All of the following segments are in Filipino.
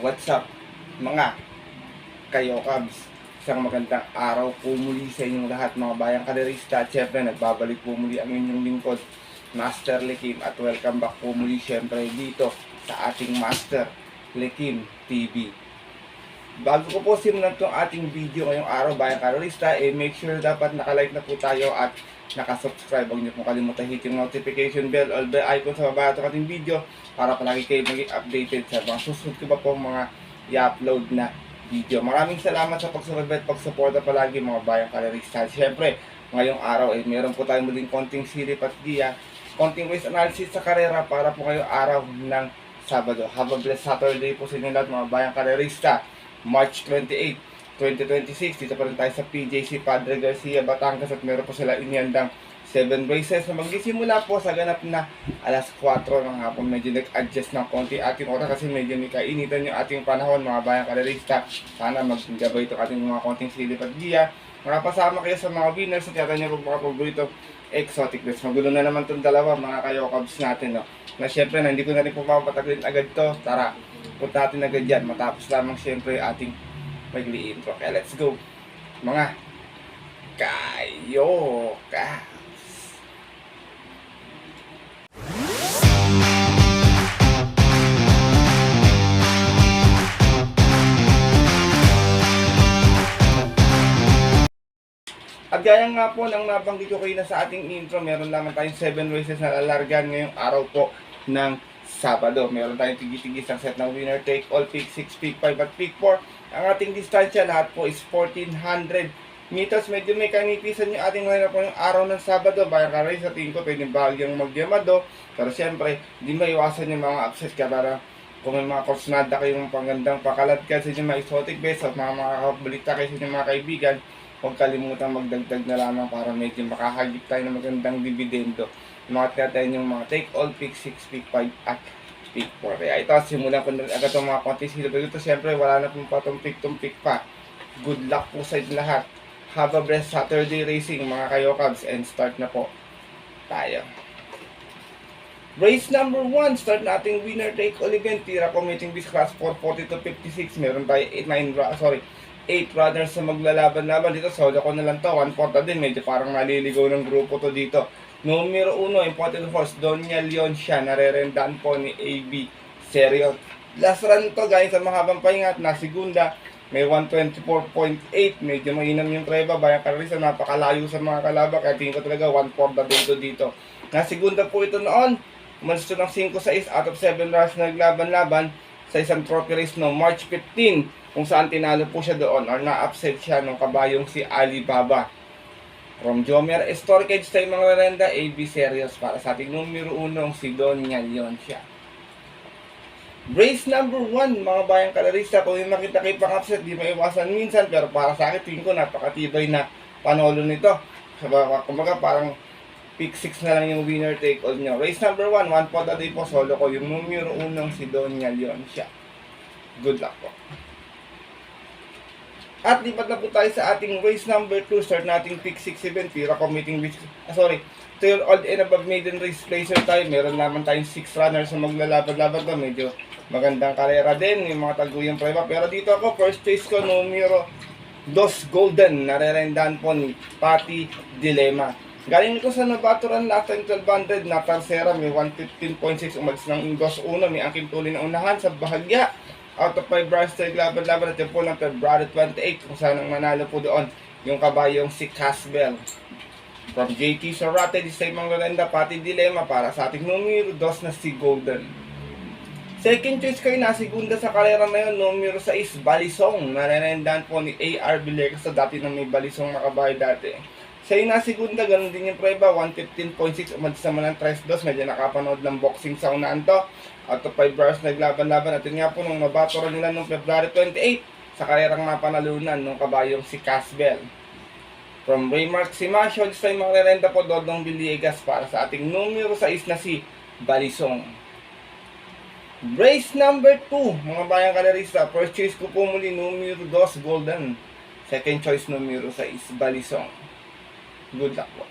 What's up mga kayokabs? Isang magandang araw po muli sa inyong lahat mga bayang kaderista. At syempre nagbabalik po muli ang inyong lingkod, Master Lekim. At welcome back po muli syempre dito sa ating Master Lekim TV. Bago ko po simulan itong ating video ngayong araw bayang kaderista, make sure dapat nakalike na po tayo at nakasubscribe. Huwag niyo pong kalimutan hit yung notification bell or bell icon sa baba ng ating video para palagi kayo maging updated sa mga susunod ko pa pong mga i-upload na video. Maraming salamat sa pagsubaybay at pagsuporta palagi mga bayang kalerista. Siyempre, ngayong araw meron po tayong muling konting silip at giya, konting race analysis sa karera para po ngayong araw ng Sabado. Have a blessed Saturday po sa inyo lahat mga bayang kalerista. March 28, 2026, dito pa rin tayo sa PJC Padre Garcia, Batangas at meron po sila inihandang 7 races na magsisimula po sa ganap na alas 4 ng hapon. Medyo nag-adjust ng konti ating oras kasi medyo may kainitan yung ating panahon mga bayang kalerista. Sana maggabay ito ating mga konting silip at giya. Makapasama kayo sa mga winners at yata nyo mga paborito exotic bets. Magulo na naman itong dalawa mga kayokabs natin. No? Na syempre na hindi ko na rin po mapataglin agad to. Tara, punta natin agad yan. Matapos lamang syempre ating magli intro. Okay, let's go. Mga kayokabs. At gaya nga po ng nabanggit ko kayo na sa ating intro, meron lamang tayong 7 races na lalargan ngayong araw po ng Sabado. Meron tayong tigi-tigi isang set ng winner take all, pick 6, pick 5 at pick 4. Ang ating distansya lahat po is 1400 meters. Medyo may kanipisan yung ating lineup po yung araw ng Sabado. Bayan ka rin sa tingin ko, pwedeng bahagyang magyamado. Pero siyempre, hindi maiwasan yung mga upset ka para kung may mga korsnada kayong pangandang pakaladkad sa inyong mga exotic bets at mga makakabalita kayo sa inyong mga kaibigan, huwag kalimutan magdagdag na lamang para medyo makahagip tayo ng magandang dividendo. Makataya tayo yung mga take all, pick 6, pick 5 at pick 4. Kaya ito, simulan ko na agad itong mga contest dito. Pero ito siyempre wala na pong patong pick pa. Good luck po sa inyo lahat. Have a blessed Saturday racing mga kayokabs and start na po tayo. Race number 1, start nating winner take all event. Tira committing this class 440 to 56. Meron tayo 8 runners na maglalaban-laban dito. Solo ko na lang to, 1/4 din. Medyo parang naliligaw ng grupo to dito. Numero 1, important horse, Doña Leoncia. Narerendaan po ni AB Serio. Last run to guys, sa mahabang pahinga at nasigunda. May 124.8. Medyo mainam yung treba. Bayan Carrisa, napakalayo sa mga kalaba. Kaya tingin ko talaga 1/4 dito. Nasigunda po ito noon. Umalis ito ng 5-6 out of 7 runs na naglaban-laban sa isang trophy race no March 15, kung saan tinalo po siya doon or na-upset siya ng kabayong si Alibaba. From Jomer Storage tayo mga renda, AB Serious para sa ating numero 1 si Doña Leoncia. Race number 1 mga bayang kalarista, kung yung makita kayo pang upset di maiwasan minsan, pero para sa akin tingin ko napakatibay na panolo nito. Kumbaga parang pick 6 na lang yung winner take all nyo. Race number 1, 1/4 po, solo ko yung numero 1 si Doña Leoncia. Good luck po. At lipat na po tayo sa ating race number 2. Start nating pick 6 event. Tira committing which, 2-year-old and above maiden race placer tayo. Meron naman tayong 6 runners na maglalaban-laban to. Medyo magandang karera din, yung mga taguyang preba. Pero dito ako, first choice ko, numero 2 Golden. Narerendaan po ni Patty Dilema. Galing ito sa Nabaturan last time 1200 na Tarsera, may 115.6, umalis ng Ingos 1, may angking tuloy na unahan sa bahagya. Out of 5 runs tayo laban-laban at po ng February 28, kung saan ang manalo po doon yung kabayong si Casbel. From JT Sorate, di sa mga ganda, Pati Dilema para sa ating numero 2 na si Golden. Second choice kayo na segunda sa karera na yun, numero 6 Balisong. Narenendan po ni AR Bilegas, so dati na may Balisong nakabahay dati. Sa ina segunda, ganun din yung preba, 115.6, umalis naman ng 3-2, medyo nakapanood ng boxing sa unaan to. Out of 5 bars naglaban-laban, at yun nga po nung mabatoran nila nung February 28, sa karerang napanalunan nung kabayong si Casbel. From Raymark Simasio, this time magrerenda po Dodong Villegas para sa ating numero 6 na si Balisong. Race number 2, mga bayang kalerista, first choice ko po muli numero 2 Golden. Second choice numero 6 Balisong. Good luck po.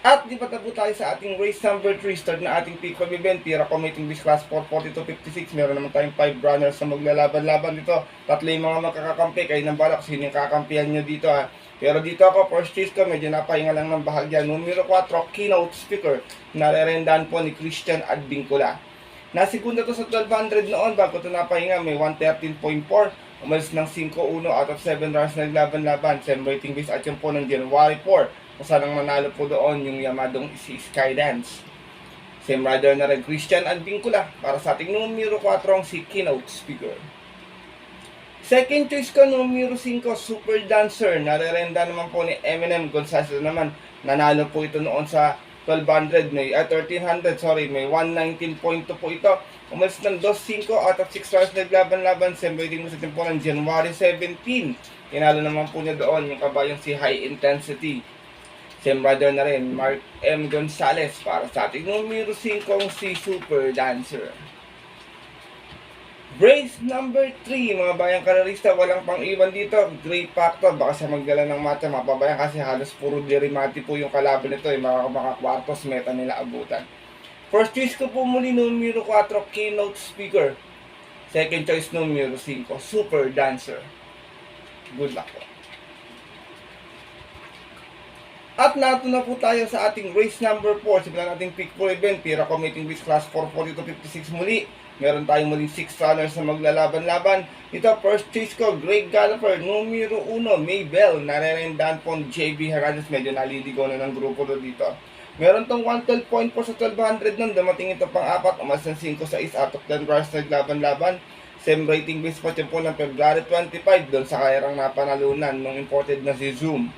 At di pa tapo tayo sa ating race number 3, start na ating pick 5 event, Tira Commuting Beast Class 442.56. Meron naman tayong 5 runners na maglalaban-laban dito. Tatlo yung mga magkakakampi, kayo nang balak sino yung kakampihan nyo dito ha. Pero dito ako, first choice ko, medyo napahinga lang ng bahagya. Numero 4, Keynote Speaker, narerendahan po ni Christian Advincula. Nasigunda to sa 1200 noon, bago ito napahinga, may 113.4. Umalis ng 5-1 out of 7 runs na naglaban-laban. Same rating base at yun po ng January 4. Kung saan ang manalo po doon yung Yamadong si Skydance. Same rider na rin, Christian Advincula. Para sa ating numero 4, si Keynote Speaker. Second choice ko, numero 5, Super Dancer. Narerenda naman po ni Eminem Gonzalez naman. Nanalo po ito noon sa 1300, may 1,300, sorry, may 119.2 po ito. Umalis ng 2-5 out of 6 runs naglaban-laban. Same rating mo sa tempo ng January 17. Tinalo naman po niya doon yung kabayong si High Intensity. Same rider na rin, Mark M. Gonzalez. Para sa ating numero 5, si Super Dancer. Race number 3, mga bayang karerista, walang pang-iwan dito. Great factor, baka sa magdala ng mata, mapabayang kasi halos puro dirimati po yung kalaban nito. Yung mga kwartos meta nila abutan. First choice ko po muli, numero 4, Keynote Speaker. Second choice, numero 5, Super Dancer. Good luck po. At nato na po tayo sa ating race number 4. Simulan nating pick 4 event, Tira Commuting Beast Class 442.56 muli. Meron tayong muli 6 runners na maglalaban-laban. Ito, first choice ko, Great Galloper, numero 1, Maybell. Narerendahan po JB Hernandez. Medyo naliligaw na ng grupo dito. Meron tong 112.4 sa 1200 nun. Dumating ito pang 4, umas ng 5-6 out of 10 runners na naglaban-laban. Same rating base po po ng February 25 doon sa kairang napanalunan nung imported na si Zoom.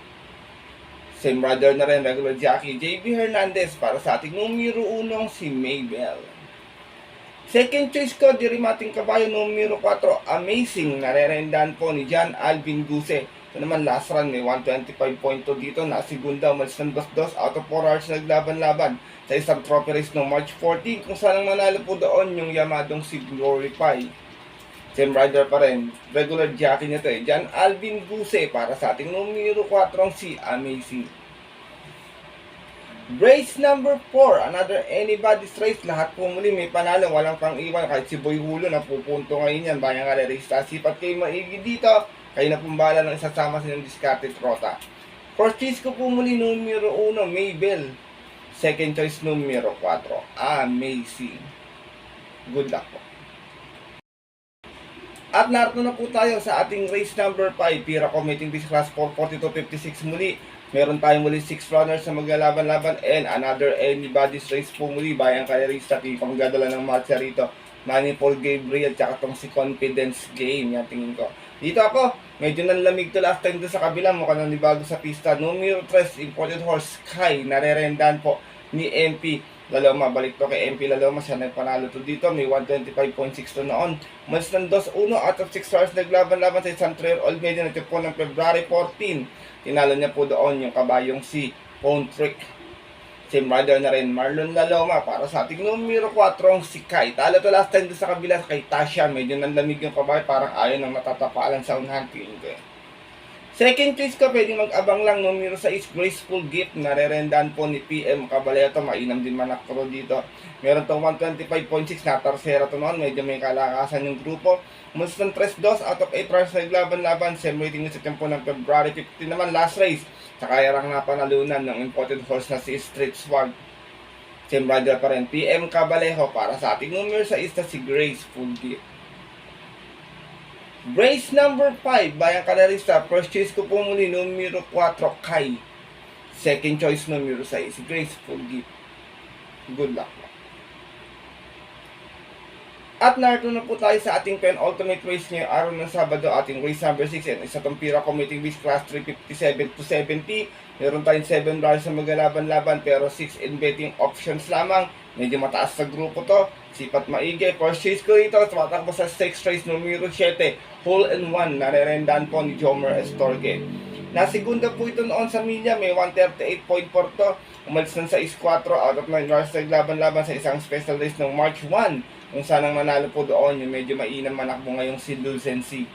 Same rider na rin, regular jockey, JB Hernandez. Para sa ating numero 1, si Maybell. Second choice ko, dirimating kabayo, numero 4, Amazing. Narerendahan po ni John Alvin Guse. Ito naman last run, may 125.2 dito. Nasigunda, umalis ng 2-2 out of 4 hours naglaban-laban sa isang trophy race noong March 14. Kung saan ang manalo po doon yung Yamadong si Glorify. Same rider pa rin, regular jockey nito John Alvin Guse. Para sa ating numero 4, si Amazing. Race number 4, another anybody's race. Lahat po muli may panalo, walang pang iwan. Kahit si Boy Hulo na pupunto ngayon yan, bayang race. Sipat kayo maigi dito, kayo na pumbala ng isasama sa inyong discarded rota. First choice ko po muli, numero 1, Maybell. Second choice, numero 4, Amazing. Good luck po. At narito na po tayo sa ating race number 5, Tira Commuting Beast Class 442.56 muli. Meron tayong muli 6 runners na maglalaban-laban and another anybody's race po muli. Bayang karerista, tipang gadala ng matcha rito. Manny Paul Gabriel at saka itong si Confidence Game. Yan tingin ko. Dito ako, medyo nanlamig to last time doon sa kabila. Mukhang nanibago sa pista. Numero 3, imported horse, Sky. Narerendahan po ni MP Laloma. Balik to kay MP Laloma. Siya nagpanalo to dito. May 125.6 to noon. Mas ng 2-1 out of 6 hours naglaban-laban sa isang 3-year-old medyo na po ng February 14. Tinalo niya po doon yung kabayong si Phone Trick. Same rider na rin, Marlon Laloma. Para sa ating numero 4, si Kai. Talo to last time doon sa kabila kay Tasha. Medyo nanlamig yung kabayo. Parang ayaw nang matatapalan sa unahan. Second choice ko, pwede mag-abang lang, numero 6, Graceful Gift. Narerendahan po ni PM Cabaleto. Mainam din manakro dito. Meron tong 125.6 na tarsera to noon. Medyo may kalakasan yung grupo. Mas ng 3-2 out of 8 runs na naglaban-laban. Same rating sa tempo ng February 15 naman last race. Sa kayarang napanalunan ng imported horse na si Street Swag. Same rider pa rin, PM Cabalejo. Para sa ating numero 6 na si Graceful Gift. Race number 5, bayang karerista. First choice ko po muli, numero 4, Kai. Second choice, numero 6, si Graceful Gift. Good luck. At narito na po tayo sa ating penultimate race ngayong araw ng Sabado. Ating race number 6 and isa tong Tira Commuting Beast Class 357 to 70. Meron tayong 7 runners na maglalaban-laban pero 6 in betting options lamang. Medyo mataas sa grupo to. Sipat maigi. First choice ko ito. Tumatakbo sa 6 race numero 7. Hole in 1. Narerendahan po ni Jomer Estorque. Nasigunda po ito noon sa milya. May 138.4 to. Umalis ng 6-4 out of 9 runners naglaban-laban sa isang special race ng March 1. Kung saan ang manalo po doon, yung medyo mainam manakbo ngayong si Dulcency.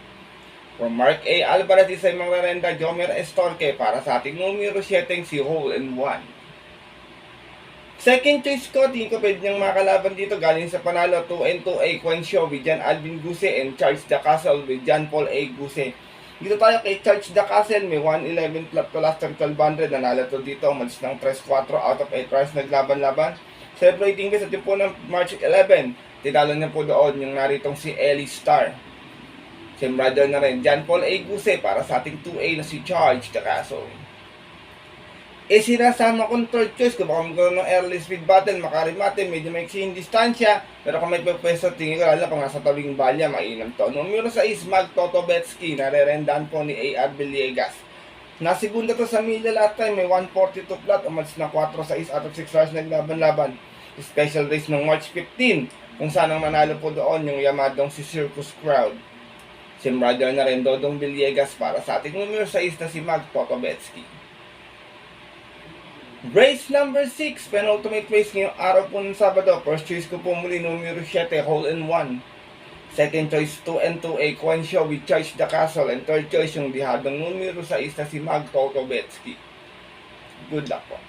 From Mark A. Alvarez, isa yung mga renda, Jomer Estorque. Para sa ating numero 7, si Hole in 1. Second choice ko, tingin ko pwede niyang makalaban dito galing sa panalo 2-2A Quencio with Jan Alvin Guse and Charles the Castle with John Paul A. Guse. Dito tayo kay Charles the Castle, may 111 flat to last time 1200, nanalo to dito, umalis ng 3-4 out of 8 rounds naglaban-laban. Celebrating this at yung po ng March 11, tinalo niya po doon yung naritong si Ellie Star. Same brother na rin, John Paul A. Guse para sa ating 2A na si Charles the Castle. Sinasama kong third choice ko, baka magkaroon ng early speed battle, makarimate, medyo maiksi yung distansya, pero kung may pwesto, tingin ko lalo pang nasa tabing balya, mainam to. Numero 6, Mag Totobetsky, narerendahan po ni A.R. Villegas. Nasigunda to sa Milla last time, may 142 flat, umalis na 4-6 out of 6 hours naglaban-laban. Special race ng March 15, kung saan ang manalo po doon yung Yamadong si Circus Crowd. Si brother na rin, Dodong Villegas para sa ating numero 6 na si Mag Totobetsky. Race number 6, penultimate race ngayong araw po ng Sabado. First choice ko po muli, numero 7, hole in 1. Second choice, 2-2A Quencio with Charles the Castle. And third choice, yung dihadong numero 6 na si Mag Totobetsky. Good luck po.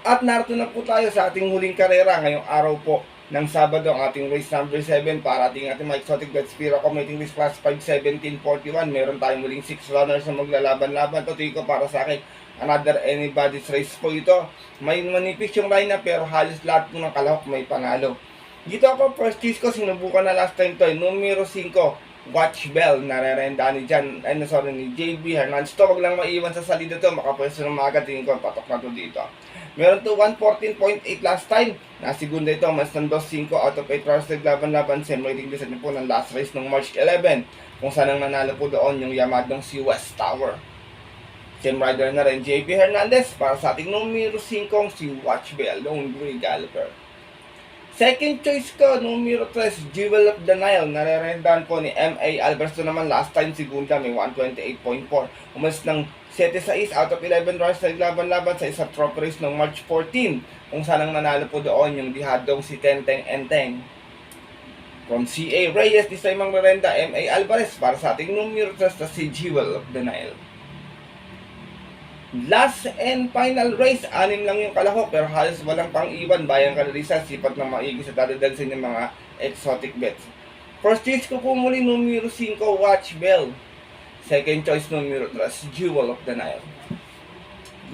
At narito na po tayo sa ating huling karera ngayong araw po ng Sabado, ang ating race number 7 para ating mga exotic bets. Pero committing this class 5-17-41. Meron tayong muling 6 runners na maglalaban-laban. Tutuloy ko para sa akin, another anybody's race po ito. May manipis yung lineup pero halos lahat po ng kalahok may panalo. Dito ako, first choice ko, sinubukan na last time to, numero 5, Watch Bell, narerenda ni JB Hernandez. To, wag lang maiwan sa salida to, makapwesto ng mga tingin ko, patok na to dito. Meron to 114.8 last time. Nasigunda ito, mas ng 2-5 out of 8 rounds naglaban-laban. Same rating din sa po ng last race ng March 11. Kung saan ang nanalo po doon yung Yamadong si West Tower. Same rider na rin, JB Hernandez para sa ating numero 5 si Watch Bell, Lone Grey Galloper. Second choice ko, numero 3, Jewel of the Nile. Narerendahan po ni M.A. Alvarez naman last time segunda, may 128.4. Umalis ng 7-6 out of 11 rounds na naglaban-laban sa isang trophy race ng March 14. Kung saan ang nanalo po doon yung dihadong si Tenteng Enteng. From C.A. Reyes, this time ang merenda M.A. Alvarez para sa ating numero 3 na si Jewel of the Nile. Last and final race, 6 lang yung kalahok pero halos walang pang iwan. Bayang Kalarisa, sipat na maigi sa dadadagsin ng mga exotic bets. First choice ko po muli, numero 5, Watch Bell. Second choice, numero 3, Jewel of the Nile.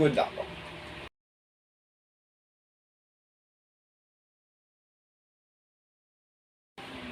Good luck po.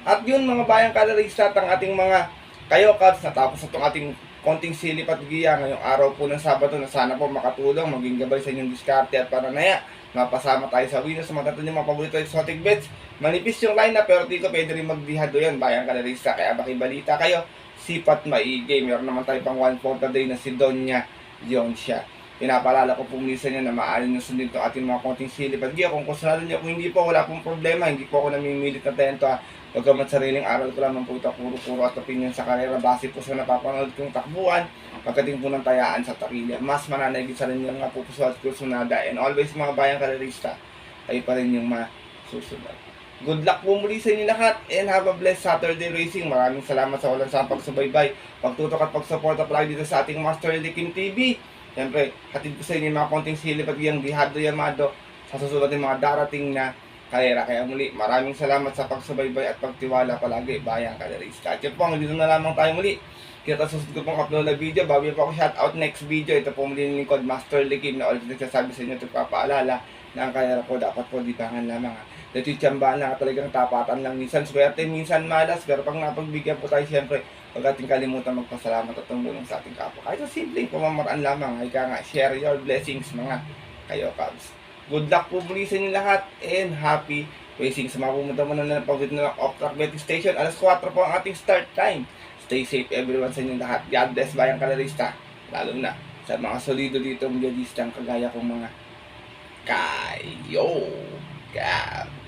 At yun mga bayang Kalarisa, ang ating mga kayo Cubs, natapos na itong ating konting silip at giya ngayong araw po ng Sabado na sana po makatulong, maging gabay sa inyong diskarte at pananaya. Mapasama tayo sa winners sa mga mga paborito exotic bets. Manipis yung lineup pero dito pwede rin magdihado yan, bayang Kalarisa. Kaya bakibalita kayo, sipat maigi. Meron naman tayo pang 1/4 day na si Donya Yonsha. Pinapalala ko po minsan yan na maaari nyo sundin ito ating mga konting silip at giya. Kung kusunado nyo, kung hindi po, wala pong problema. Hindi po ako namimilit na tento ha. Pagkamat sariling aral ko lamang po ito, puro-puro at opinion sa karera base po sa napapanood kong takbuhan, pagdating po ng tayaan sa tarilya. Mas mananaigit sa rin yung mga pupuso at kursunada. And always mga bayang kalerista, kayo pa rin yung masusunod. Good luck po muli sa inyo lahat and have a blessed Saturday racing. Maraming salamat sa walang sa pagsubaybay, pagtutok at pagsuporta palagi dito sa ating Master Likim TV. Siyempre, hatid ko sa inyo mga konting silip at yung dihado yamado sa susunod ng mga darating na karera. Kaya muli, maraming salamat sa pagsubaybay at pagtiwala palagi, bayang kalerista. At yun po, dito na lamang tayo muli. Kita sa susunod ko pong upload na video. Bago po ako shoutout next video. Ito po muli ng lingkod, Master Likim, na ulit nagsasabi sa inyo at papaalala na ang karera po dapat po dibangan lamang. Dito tiyambaan na talagang tapatan lang. Minsan swerte, minsan malas. Pero pag napagbigyan po tayo, siyempre, huwag ating kalimutan magpasalamat at tumulong sa ating kapwa. Kahit sa simpleng pamamaraan lamang, ay ka nga, share your blessings mga kayo Cubs. Good luck po muli sa inyo lahat and happy racing. Sa mga pumunta mo na pag-video na off-track betting station, alas 4 po ang ating start time. Stay safe everyone sa inyo lahat. God bless bayang kalerista. Lalo na sa mga solido dito, mga kagaya kong mga kayo Cubs.